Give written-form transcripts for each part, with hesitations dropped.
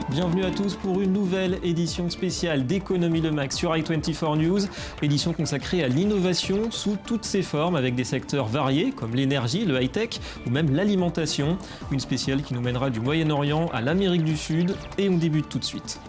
Bienvenue à tous pour une nouvelle édition spéciale d'Économie le Max sur i24 News, édition consacrée à l'innovation sous toutes ses formes avec des secteurs variés comme l'énergie, le high-tech ou même l'alimentation. Une spéciale qui nous mènera du Moyen-Orient à l'Amérique du Sud et on débute tout de suite.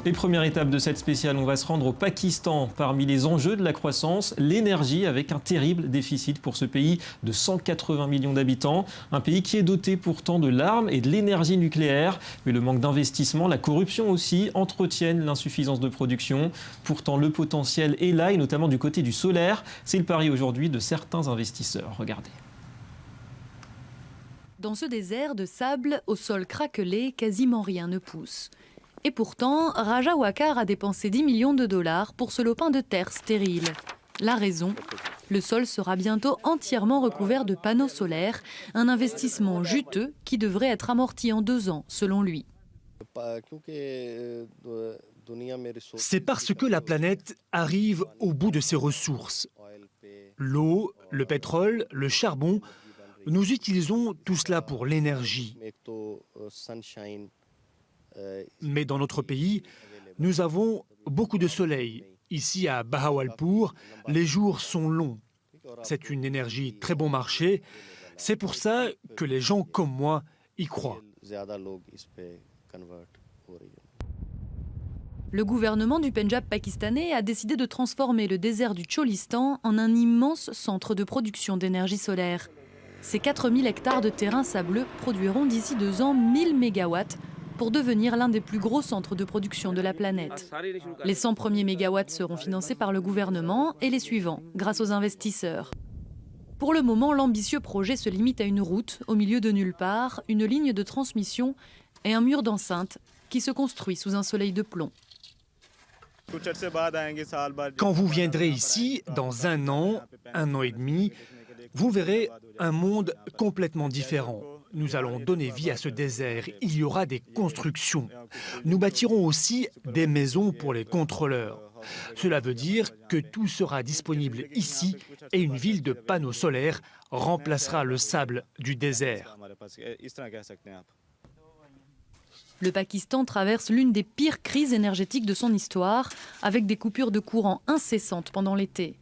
Et première étape de cette spéciale, on va se rendre au Pakistan. Parmi les enjeux de la croissance, l'énergie avec un terrible déficit pour ce pays de 180 millions d'habitants. Un pays qui est doté pourtant de l'arme et de l'énergie nucléaire. Mais le manque d'investissement, la corruption aussi, entretiennent l'insuffisance de production. Pourtant, le potentiel est là et notamment du côté du solaire. C'est le pari aujourd'hui de certains investisseurs. Regardez. Dans ce désert de sable, au sol craquelé, quasiment rien ne pousse. Et pourtant, Raja Wakar a dépensé 10 millions de dollars pour ce lopin de terre stérile. La raison, le sol sera bientôt entièrement recouvert de panneaux solaires, un investissement juteux qui devrait être amorti en 2 ans, selon lui. C'est parce que la planète arrive au bout de ses ressources. L'eau, le pétrole, le charbon, nous utilisons tout cela pour l'énergie. Mais dans notre pays, nous avons beaucoup de soleil. Ici, à Bahawalpur, les jours sont longs. C'est une énergie très bon marché. C'est pour ça que les gens comme moi y croient. Le gouvernement du Pendjab pakistanais a décidé de transformer le désert du Cholistan en un immense centre de production d'énergie solaire. Ces 4000 hectares de terrain sableux produiront d'ici 2 ans 1000 mégawatts, pour devenir l'un des plus gros centres de production de la planète. Les 100 premiers mégawatts seront financés par le gouvernement et les suivants, grâce aux investisseurs. Pour le moment, l'ambitieux projet se limite à une route au milieu de nulle part, une ligne de transmission et un mur d'enceinte qui se construit sous un soleil de plomb. Quand vous viendrez ici, dans 1 an et demi, vous verrez un monde complètement différent. Nous allons donner vie à ce désert. Il y aura des constructions. Nous bâtirons aussi des maisons pour les contrôleurs. Cela veut dire que tout sera disponible ici et une ville de panneaux solaires remplacera le sable du désert. Le Pakistan traverse l'une des pires crises énergétiques de son histoire, avec des coupures de courant incessantes pendant l'été.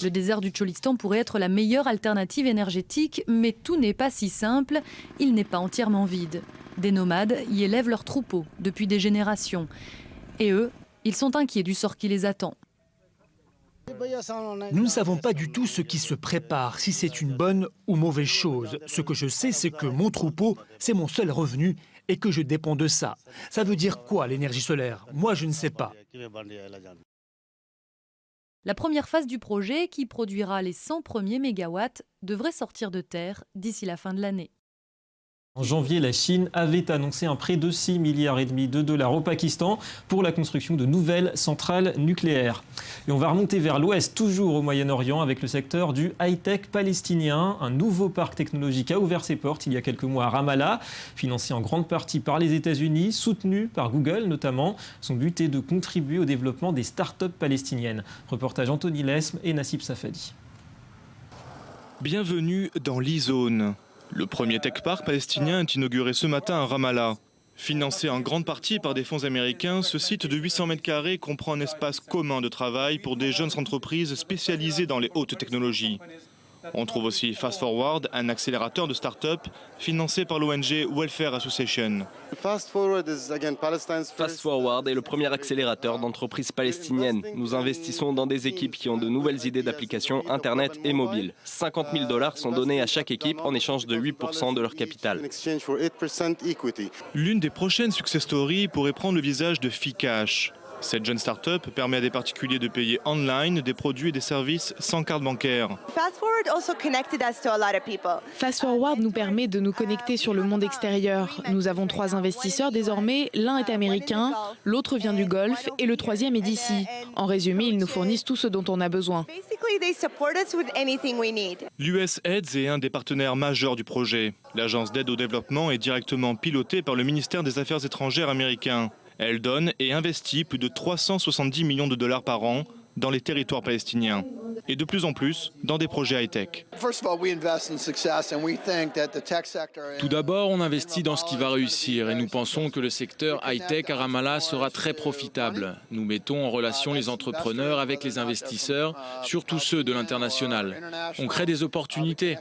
Le désert du Cholistan pourrait être la meilleure alternative énergétique, mais tout n'est pas si simple, il n'est pas entièrement vide. Des nomades y élèvent leurs troupeaux depuis des générations. Et eux, ils sont inquiets du sort qui les attend. Nous ne savons pas du tout ce qui se prépare, si c'est une bonne ou mauvaise chose. Ce que je sais, c'est que mon troupeau, c'est mon seul revenu et que je dépends de ça. Ça veut dire quoi, l'énergie solaire? Moi, je ne sais pas. La première phase du projet, qui produira les 100 premiers mégawatts, devrait sortir de terre d'ici la fin de l'année. En janvier, la Chine avait annoncé un prêt de 6,5 milliards de dollars au Pakistan pour la construction de nouvelles centrales nucléaires. Et on va remonter vers l'ouest, toujours au Moyen-Orient, avec le secteur du high-tech palestinien. Un nouveau parc technologique a ouvert ses portes il y a quelques mois à Ramallah, financé en grande partie par les États-Unis, soutenu par Google notamment. Son but est de contribuer au développement des start-up palestiniennes. Reportage Anthony Lesme et Nassib Safadi. Bienvenue dans l'e-zone. Le premier tech park palestinien est inauguré ce matin à Ramallah. Financé en grande partie par des fonds américains, ce site de 800 m² comprend un espace commun de travail pour des jeunes entreprises spécialisées dans les hautes technologies. On trouve aussi Fast Forward, un accélérateur de start-up financé par l'ONG Welfare Association. Fast Forward est le premier accélérateur d'entreprises palestiniennes. Nous investissons dans des équipes qui ont de nouvelles idées d'applications Internet et mobile. 50 000 $ sont donnés à chaque équipe en échange de 8% de leur capital. L'une des prochaines success stories pourrait prendre le visage de Fcash. Cette jeune start-up permet à des particuliers de payer online des produits et des services sans carte bancaire. Fast Forward nous permet de nous connecter sur le monde extérieur. Nous avons 3 investisseurs désormais, l'un est américain, l'autre vient du Golfe et le 3e est d'ici. En résumé, ils nous fournissent tout ce dont on a besoin. L'USAID est un des partenaires majeurs du projet. L'agence d'aide au développement est directement pilotée par le ministère des Affaires étrangères américain. Elle donne et investit plus de 370 millions de dollars par an dans les territoires palestiniens et de plus en plus dans des projets high-tech. Tout d'abord, on investit dans ce qui va réussir et nous pensons que le secteur high-tech à Ramallah sera très profitable. Nous mettons en relation les entrepreneurs avec les investisseurs, surtout ceux de l'international. On crée des opportunités,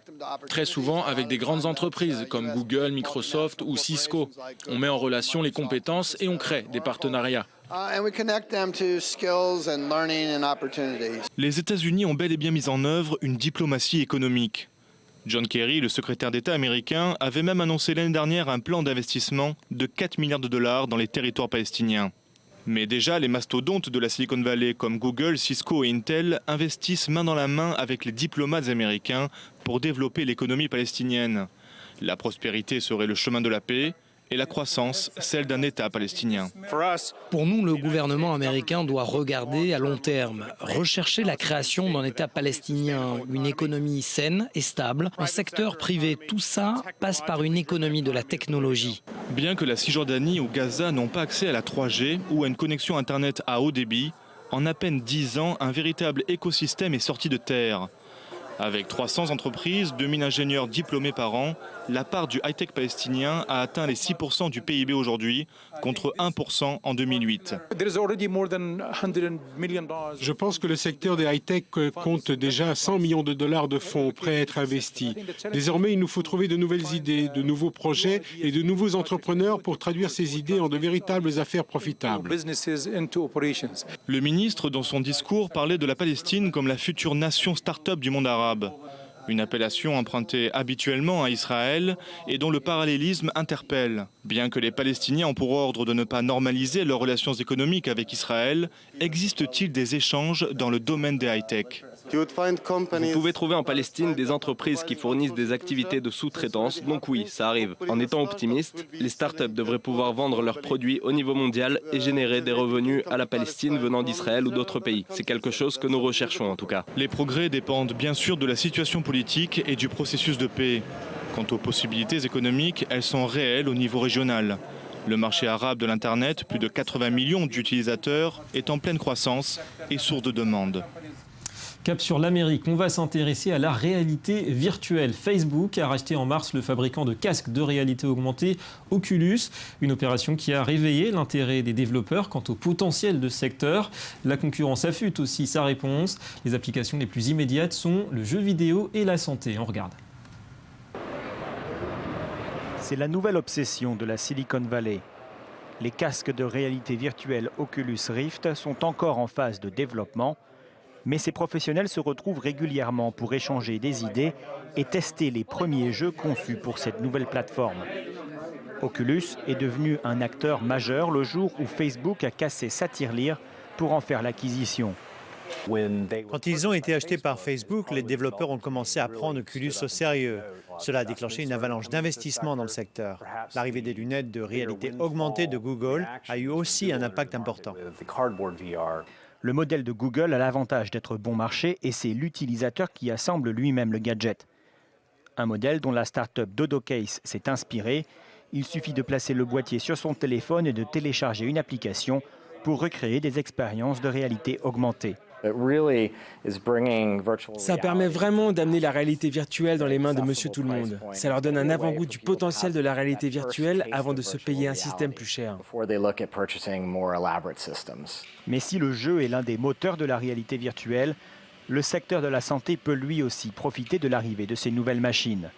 très souvent avec des grandes entreprises comme Google, Microsoft ou Cisco. On met en relation les compétences et on crée des partenariats. Les États-Unis ont bel et bien mis en œuvre une diplomatie économique. John Kerry, le secrétaire d'État américain, avait même annoncé l'année dernière un plan d'investissement de 4 milliards de dollars dans les territoires palestiniens. Mais déjà, les mastodontes de la Silicon Valley comme Google, Cisco et Intel investissent main dans la main avec les diplomates américains pour développer l'économie palestinienne. La prospérité serait le chemin de la paix et la croissance, celle d'un État palestinien. Pour nous, le gouvernement américain doit regarder à long terme, rechercher la création d'un État palestinien, une économie saine et stable, un secteur privé. Tout ça passe par une économie de la technologie. Bien que la Cisjordanie ou Gaza n'ont pas accès à la 3G ou à une connexion Internet à haut débit, en à peine 10 ans, un véritable écosystème est sorti de terre. Avec 300 entreprises, 2000 ingénieurs diplômés par an, la part du high-tech palestinien a atteint les 6% du PIB aujourd'hui, contre 1% en 2008. Je pense que le secteur des high-tech compte déjà 100 millions de dollars de fonds prêts à être investis. Désormais, il nous faut trouver de nouvelles idées, de nouveaux projets et de nouveaux entrepreneurs pour traduire ces idées en de véritables affaires profitables. Le ministre, dans son discours, parlait de la Palestine comme la future nation start-up du monde arabe. Une appellation empruntée habituellement à Israël et dont le parallélisme interpelle. Bien que les Palestiniens ont pour ordre de ne pas normaliser leurs relations économiques avec Israël, existe-t-il des échanges dans le domaine des high-tech ? Vous pouvez trouver en Palestine des entreprises qui fournissent des activités de sous-traitance, donc oui, ça arrive. En étant optimiste, les startups devraient pouvoir vendre leurs produits au niveau mondial et générer des revenus à la Palestine venant d'Israël ou d'autres pays. C'est quelque chose que nous recherchons en tout cas. Les progrès dépendent bien sûr de la situation politique et du processus de paix. Quant aux possibilités économiques, elles sont réelles au niveau régional. Le marché arabe de l'Internet, plus de 80 millions d'utilisateurs, est en pleine croissance et source de demande. Cap sur l'Amérique, on va s'intéresser à la réalité virtuelle. Facebook a racheté en mars le fabricant de casques de réalité augmentée Oculus, une opération qui a réveillé l'intérêt des développeurs quant au potentiel de ce secteur. La concurrence affûte aussi sa réponse. Les applications les plus immédiates sont le jeu vidéo et la santé. On regarde. C'est la nouvelle obsession de la Silicon Valley. Les casques de réalité virtuelle Oculus Rift sont encore en phase de développement. Mais ces professionnels se retrouvent régulièrement pour échanger des idées et tester les premiers jeux conçus pour cette nouvelle plateforme. Oculus est devenu un acteur majeur le jour où Facebook a cassé sa tirelire pour en faire l'acquisition. Quand ils ont été achetés par Facebook, les développeurs ont commencé à prendre Oculus au sérieux. Cela a déclenché une avalanche d'investissement dans le secteur. L'arrivée des lunettes de réalité augmentée de Google a eu aussi un impact important. Le modèle de Google a l'avantage d'être bon marché et c'est l'utilisateur qui assemble lui-même le gadget. Un modèle dont la start-up DodoCase s'est inspirée. Il suffit de placer le boîtier sur son téléphone et de télécharger une application pour recréer des expériences de réalité augmentée. Ça permet vraiment d'amener la réalité virtuelle dans les mains de Monsieur Tout-le-Monde. Ça leur donne un avant-goût du potentiel de la réalité virtuelle avant de se payer un système plus cher. Mais si le jeu est l'un des moteurs de la réalité virtuelle, le secteur de la santé peut lui aussi profiter de l'arrivée de ces nouvelles machines.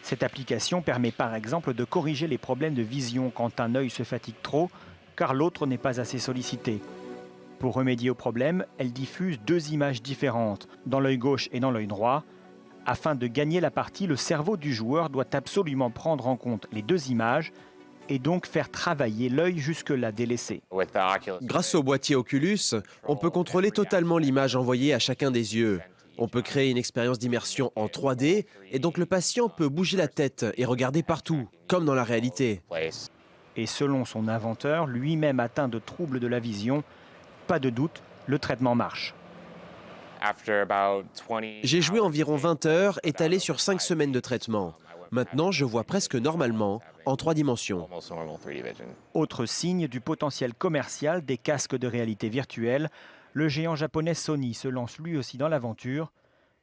Cette application permet par exemple de corriger les problèmes de vision quand un œil se fatigue trop, car l'autre n'est pas assez sollicité. Pour remédier au problème, elle diffuse deux images différentes, dans l'œil gauche et dans l'œil droit. Afin de gagner la partie, le cerveau du joueur doit absolument prendre en compte les deux images et donc faire travailler l'œil jusque-là délaissé. Grâce au boîtier Oculus, on peut contrôler totalement l'image envoyée à chacun des yeux. On peut créer une expérience d'immersion en 3D et donc le patient peut bouger la tête et regarder partout, comme dans la réalité. Et selon son inventeur, lui-même atteint de troubles de la vision, pas de doute, le traitement marche. J'ai joué environ 20 heures, étalé sur 5 semaines de traitement. Maintenant, je vois presque normalement. en 3 dimensions. Autre signe du potentiel commercial des casques de réalité virtuelle, le géant japonais Sony se lance lui aussi dans l'aventure.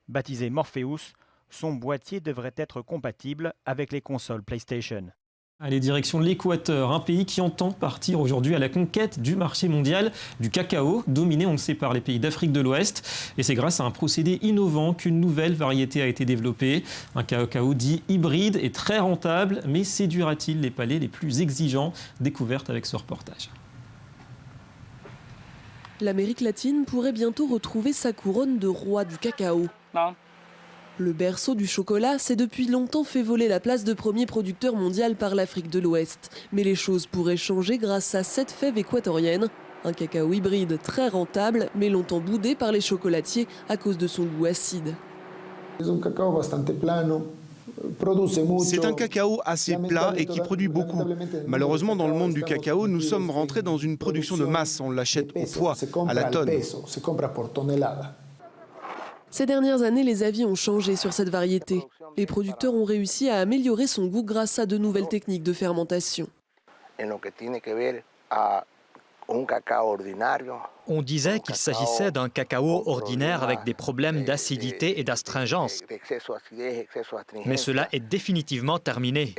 Baptisé Morpheus, son boîtier devrait être compatible avec les consoles PlayStation. Allez, direction l'Équateur, un pays qui entend partir aujourd'hui à la conquête du marché mondial du cacao, dominé, on le sait, par les pays d'Afrique de l'Ouest. Et c'est grâce à un procédé innovant qu'une nouvelle variété a été développée. Un cacao dit hybride et très rentable, mais séduira-t-il les palais les plus exigeants? Découverte avec ce reportage. L'Amérique latine pourrait bientôt retrouver sa couronne de roi du cacao. Le berceau du chocolat s'est depuis longtemps fait voler la place de premier producteur mondial par l'Afrique de l'Ouest. Mais les choses pourraient changer grâce à cette fève équatorienne. Un cacao hybride très rentable, mais longtemps boudé par les chocolatiers à cause de son goût acide. C'est un cacao assez plat et qui produit beaucoup. Malheureusement, dans le monde du cacao, nous sommes rentrés dans une production de masse. On l'achète au poids, à la tonne. Ces dernières années, les avis ont changé sur cette variété. Les producteurs ont réussi à améliorer son goût grâce à de nouvelles techniques de fermentation. On disait qu'il s'agissait d'un cacao ordinaire avec des problèmes d'acidité et d'astringence. Mais cela est définitivement terminé.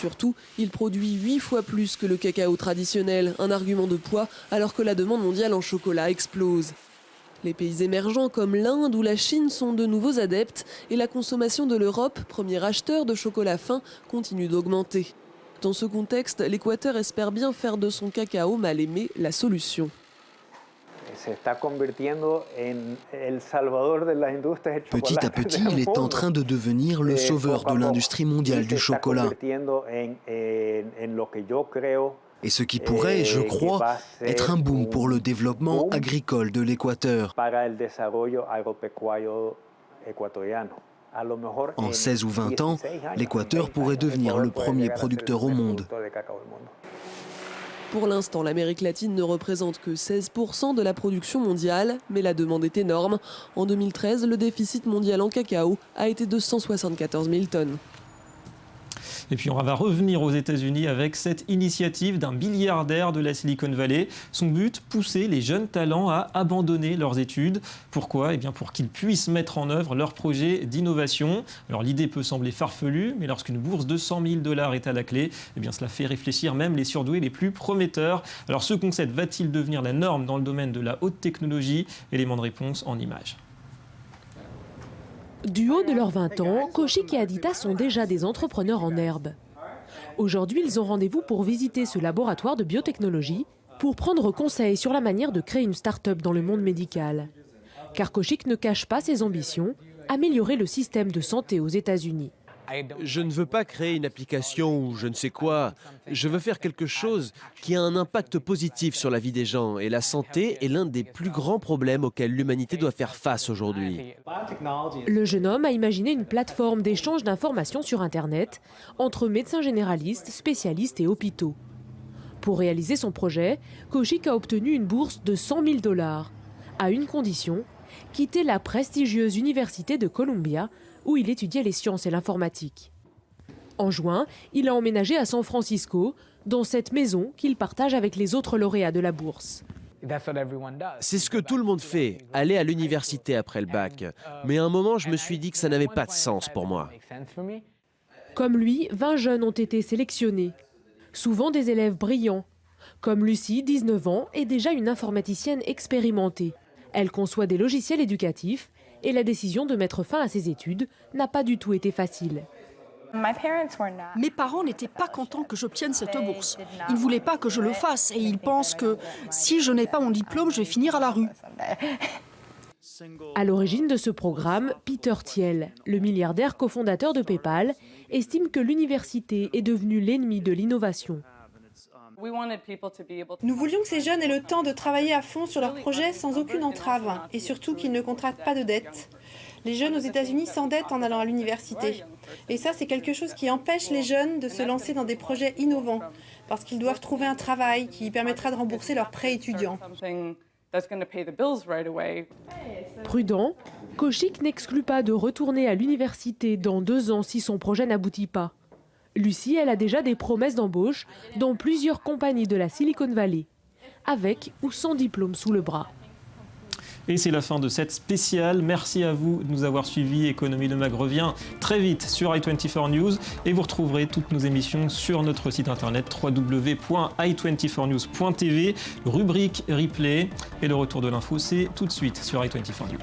Surtout, il produit 8 fois plus que le cacao traditionnel, un argument de poids alors que la demande mondiale en chocolat explose. Les pays émergents comme l'Inde ou la Chine sont de nouveaux adeptes et la consommation de l'Europe, premier acheteur de chocolat fin, continue d'augmenter. Dans ce contexte, l'Équateur espère bien faire de son cacao mal aimé la solution. Petit à petit, il est en train de devenir le sauveur de l'industrie mondiale du chocolat. Et ce qui pourrait, je crois, être un boom pour le développement agricole de l'Équateur. En 16 ou 20 ans, l'Équateur pourrait devenir le premier producteur au monde. Pour l'instant, l'Amérique latine ne représente que 16% de la production mondiale, mais la demande est énorme. En 2013, le déficit mondial en cacao a été de 174 000 tonnes. Et puis on va revenir aux États-Unis avec cette initiative d'un milliardaire de la Silicon Valley. Son but, pousser les jeunes talents à abandonner leurs études. Pourquoi ? Eh bien pour qu'ils puissent mettre en œuvre leurs projets d'innovation. Alors l'idée peut sembler farfelue, mais lorsqu'une bourse de $100 000 est à la clé, eh bien cela fait réfléchir même les surdoués les plus prometteurs. Alors ce concept va-t-il devenir la norme dans le domaine de la haute technologie ? Élément de réponse en images. Du haut de leurs 20 ans, Kaushik et Aditya sont déjà des entrepreneurs en herbe. Aujourd'hui, ils ont rendez-vous pour visiter ce laboratoire de biotechnologie pour prendre conseil sur la manière de créer une start-up dans le monde médical. Car Kaushik ne cache pas ses ambitions, améliorer le système de santé aux États-Unis. Je ne veux pas créer une application ou je ne sais quoi. Je veux faire quelque chose qui a un impact positif sur la vie des gens. Et la santé est l'un des plus grands problèmes auxquels l'humanité doit faire face aujourd'hui. Le jeune homme a imaginé une plateforme d'échange d'informations sur Internet entre médecins généralistes, spécialistes et hôpitaux. Pour réaliser son projet, Kaushik a obtenu une bourse de $100 000, à une condition, quitter la prestigieuse université de Columbia, où il étudiait les sciences et l'informatique. En juin, il a emménagé à San Francisco, dans cette maison qu'il partage avec les autres lauréats de la bourse. C'est ce que tout le monde fait, aller à l'université après le bac. Mais à un moment, je me suis dit que ça n'avait pas de sens pour moi. Comme lui, 20 jeunes ont été sélectionnés, souvent des élèves brillants. Comme Lucie, 19 ans, est déjà une informaticienne expérimentée. Elle conçoit des logiciels éducatifs et la décision de mettre fin à ses études n'a pas du tout été facile. Mes parents n'étaient pas contents que j'obtienne cette bourse. Ils ne voulaient pas que je le fasse et ils pensent que si je n'ai pas mon diplôme, je vais finir à la rue. À l'origine de ce programme, Peter Thiel, le milliardaire cofondateur de PayPal, estime que l'université est devenue l'ennemi de l'innovation. Nous voulions que ces jeunes aient le temps de travailler à fond sur leur projet sans aucune entrave et surtout qu'ils ne contractent pas de dettes. Les jeunes aux États-Unis s'endettent en allant à l'université. Et ça, c'est quelque chose qui empêche les jeunes de se lancer dans des projets innovants parce qu'ils doivent trouver un travail qui permettra de rembourser leurs prêts étudiants. Prudent, Kaushik n'exclut pas de retourner à l'université dans 2 ans si son projet n'aboutit pas. Lucie, elle a déjà des promesses d'embauche dans plusieurs compagnies de la Silicon Valley, avec ou sans diplôme sous le bras. Et c'est la fin de cette spéciale. Merci à vous de nous avoir suivis. Économie de Mag revient très vite sur i24 News et vous retrouverez toutes nos émissions sur notre site internet www.i24news.tv, rubrique replay. Et le retour de l'info, c'est tout de suite sur i24 News.